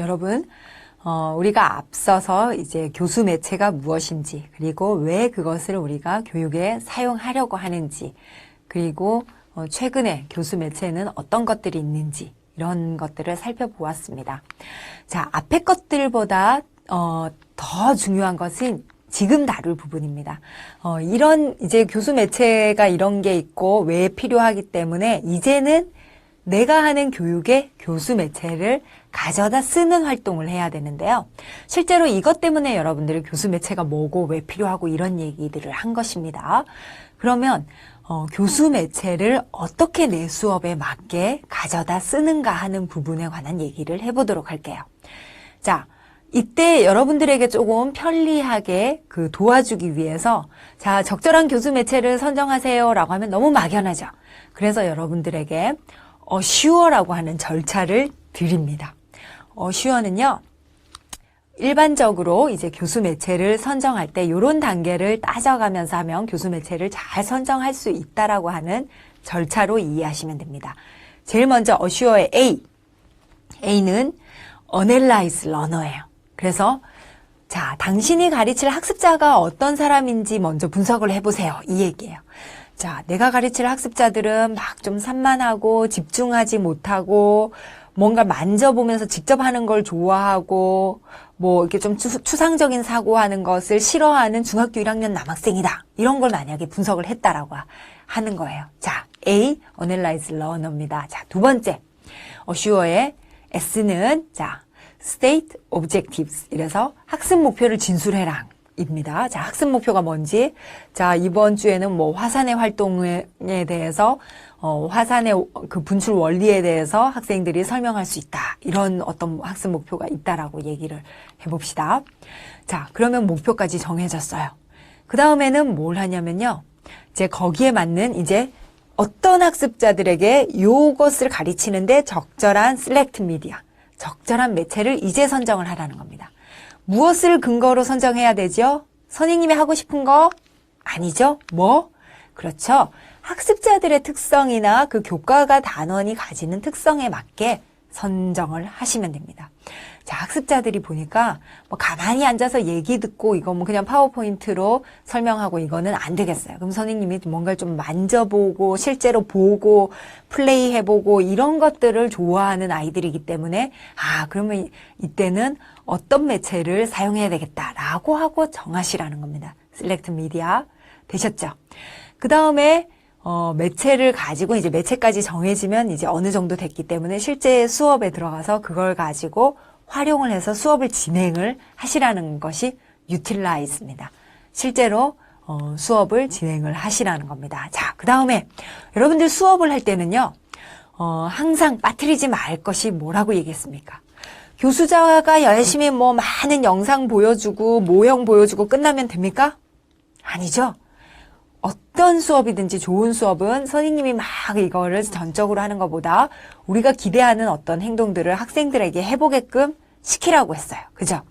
여러분, 우리가 앞서서 이제 교수 매체가 무엇인지, 그리고 왜 그것을 우리가 교육에 사용하려고 하는지, 그리고 최근에 교수 매체에는 어떤 것들이 있는지, 이런 것들을 살펴보았습니다. 자, 앞의 것들보다 더 중요한 것은 지금 다룰 부분입니다. 이런 이제 교수 매체가 이런 게 있고 왜 필요하기 때문에 이제는 내가 하는 교육에 교수 매체를 가져다 쓰는 활동을 해야 되는데요. 실제로 이것 때문에 여러분들이 교수 매체가 뭐고 왜 필요하고 이런 얘기들을 한 것입니다. 그러면 교수 매체를 어떻게 내 수업에 맞게 가져다 쓰는가 하는 부분에 관한 얘기를 해보도록 할게요. 자, 이때 여러분들에게 조금 편리하게 도와주기 위해서 자, 적절한 교수 매체를 선정하세요 라고 하면 너무 막연하죠. 그래서 여러분들에게 어슈어라고 하는 절차를 드립니다. 어슈어는요, 일반적으로 이제 교수 매체를 선정할 때 이런 단계를 따져가면서 하면 교수 매체를 잘 선정할 수 있다라고 하는 절차로 이해하시면 됩니다. 제일 먼저 어슈어의 A. A는 Analyze Learner예요. 그래서 자, 당신이 가르칠 학습자가 어떤 사람인지 먼저 분석을 해보세요. 이 얘기예요. 자, 내가 가르칠 학습자들은 막 좀 산만하고 집중하지 못하고 뭔가 만져보면서 직접 하는 걸 좋아하고 뭐 이렇게 좀 추상적인 사고하는 것을 싫어하는 중학교 1학년 남학생이다. 이런 걸 만약에 분석을 했다라고 하는 거예요. 자, A, Analyze Learner입니다. 자, 두 번째, 어슈어의 S는 자, State Objectives. 이래서 학습 목표를 진술해라. 입니다. 자, 학습 목표가 뭔지. 자, 이번 주에는 뭐 화산의 활동에 대해서 화산의 그 분출 원리에 대해서 학생들이 설명할 수 있다. 이런 어떤 학습 목표가 있다라고 얘기를 해봅시다. 자, 그러면 목표까지 정해졌어요. 그 다음에는 뭘 하냐면요. 이제 거기에 맞는 이제 어떤 학습자들에게 요것을 가르치는데 적절한 select media, 적절한 매체를 이제 선정을 하라는 겁니다. 무엇을 근거로 선정해야 되죠? 선생님이 하고 싶은 거? 아니죠? 뭐? 그렇죠. 학습자들의 특성이나 그 교과가 단원이 가지는 특성에 맞게 선정을 하시면 됩니다. 자, 학습자들이 보니까 뭐 가만히 앉아서 얘기 듣고 이거 뭐 그냥 파워포인트로 설명하고 이거는 안 되겠어요. 그럼 선생님이 뭔가를 좀 만져보고 실제로 보고 플레이해보고 이런 것들을 좋아하는 아이들이기 때문에 그러면 이때는 어떤 매체를 사용해야 되겠다라고 하고 정하시라는 겁니다. Select Media 되셨죠? 그 다음에 매체를 가지고 이제 매체까지 정해지면 이제 어느 정도 됐기 때문에 실제 수업에 들어가서 그걸 가지고 활용을 해서 수업을 진행을 하시라는 것이 utilize입니다. 실제로 수업을 진행을 하시라는 겁니다. 자, 그 다음에 여러분들 수업을 할 때는요, 항상 빠뜨리지 말 것이 뭐라고 얘기했습니까? 교수자가 열심히 뭐 많은 영상 보여주고 모형 보여주고 끝나면 됩니까? 아니죠. 어떤 수업이든지 좋은 수업은 선생님이 막 이거를 전적으로 하는 것보다 우리가 기대하는 어떤 행동들을 학생들에게 해보게끔 시키라고 했어요. 그죠?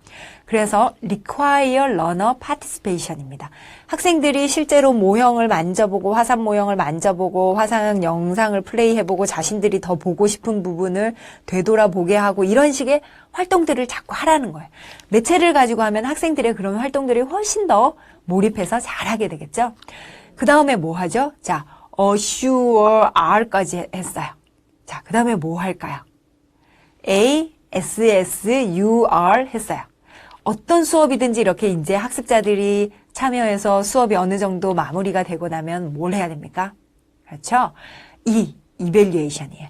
그래서 require learner participation입니다. 학생들이 실제로 모형을 만져보고 화산 모형을 만져보고 화산 영상을 플레이해보고 자신들이 더 보고 싶은 부분을 되돌아보게 하고 이런 식의 활동들을 자꾸 하라는 거예요. 매체를 가지고 하면 학생들의 그런 활동들이 훨씬 더 몰입해서 잘하게 되겠죠? 그 다음에 뭐 하죠? 자, assure R까지 했어요. 자, 그 다음에 뭐 할까요? A, S, S, U, R 했어요. 어떤 수업이든지 이렇게 이제 학습자들이 참여해서 수업이 어느 정도 마무리가 되고 나면 뭘 해야 됩니까? 그렇죠? evaluation이에요.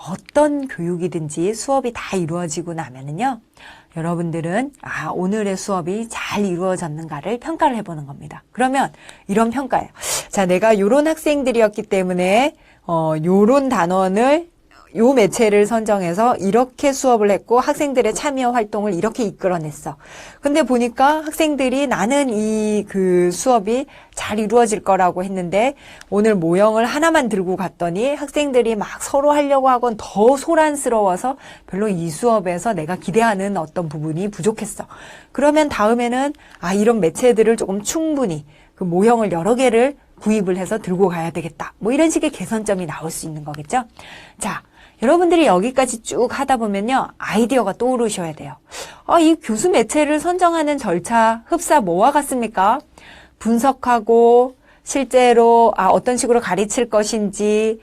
어떤 교육이든지 수업이 다 이루어지고 나면은요, 여러분들은 오늘의 수업이 잘 이루어졌는가를 평가를 해보는 겁니다. 그러면 이런 평가예요. 자, 내가 요런 학생들이었기 때문에 요런 단원을 요 매체를 선정해서 이렇게 수업을 했고 학생들의 참여 활동을 이렇게 이끌어냈어. 근데 보니까 학생들이 나는 그 수업이 잘 이루어질 거라고 했는데 오늘 모형을 하나만 들고 갔더니 학생들이 막 서로 하려고 하곤 더 소란스러워서 별로 이 수업에서 내가 기대하는 어떤 부분이 부족했어. 그러면 다음에는 이런 매체들을 조금 충분히 그 모형을 여러 개를 구입을 해서 들고 가야 되겠다. 뭐 이런 식의 개선점이 나올 수 있는 거겠죠. 자, 여러분들이 여기까지 쭉 하다 보면요. 아이디어가 떠오르셔야 돼요. 이 교수 매체를 선정하는 절차, 흡사 뭐와 같습니까? 분석하고 실제로 어떤 식으로 가르칠 것인지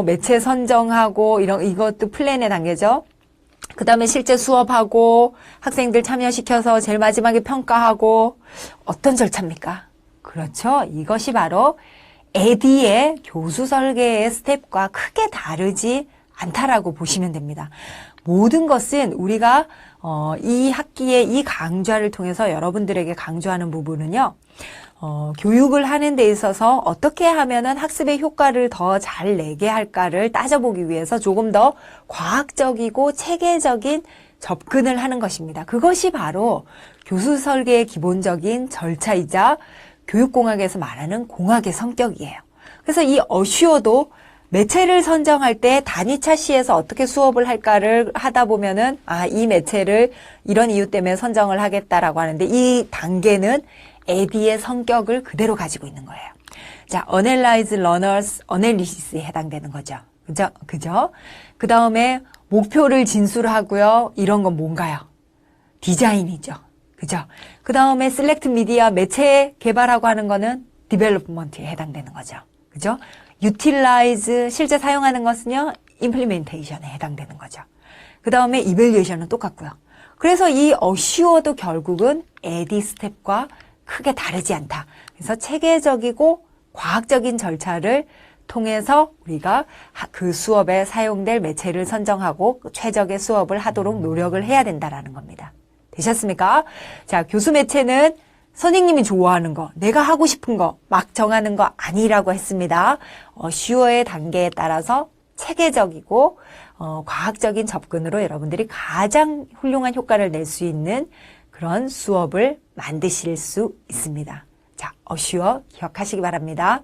매체 선정하고 이것도 플랜의 단계죠. 그 다음에 실제 수업하고 학생들 참여시켜서 제일 마지막에 평가하고 어떤 절차입니까? 그렇죠. 이것이 바로 에디의 교수 설계의 스텝과 크게 다르지 않다라고 보시면 됩니다. 모든 것은 우리가 이 학기의 이 강좌를 통해서 여러분들에게 강조하는 부분은요. 교육을 하는 데 있어서 어떻게 하면은 학습의 효과를 더 잘 내게 할까를 따져보기 위해서 조금 더 과학적이고 체계적인 접근을 하는 것입니다. 그것이 바로 교수 설계의 기본적인 절차이자 교육공학에서 말하는 공학의 성격이에요. 그래서 이 어슈어도 매체를 선정할 때 단위차 시에서 어떻게 수업을 할까를 하다 보면은 이 매체를 이런 이유 때문에 선정을 하겠다라고 하는데 이 단계는 에디의 성격을 그대로 가지고 있는 거예요. 자, Analyze Learners Analysis에 해당되는 거죠. 그죠? 그 다음에 목표를 진술하고요. 이런 건 뭔가요? 디자인이죠. 그죠? 그 다음에 Select Media 매체 개발하고 하는 거는 Development에 해당되는 거죠. 그죠? Utilize 실제 사용하는 것은요. Implementation에 해당되는 거죠. 그 다음에 Evaluation은 똑같고요. 그래서 이 Assure도 결국은 에디 스텝과 크게 다르지 않다. 그래서 체계적이고 과학적인 절차를 통해서 우리가 그 수업에 사용될 매체를 선정하고 최적의 수업을 하도록 노력을 해야 된다라는 겁니다. 되셨습니까? 자, 교수 매체는 선생님이 좋아하는 거, 내가 하고 싶은 거 막 정하는 거 아니라고 했습니다. 슈어의 단계에 따라서 체계적이고 과학적인 접근으로 여러분들이 가장 훌륭한 효과를 낼 수 있는 그런 수업을 만드실 수 있습니다. 자, 어슈어 기억하시기 바랍니다.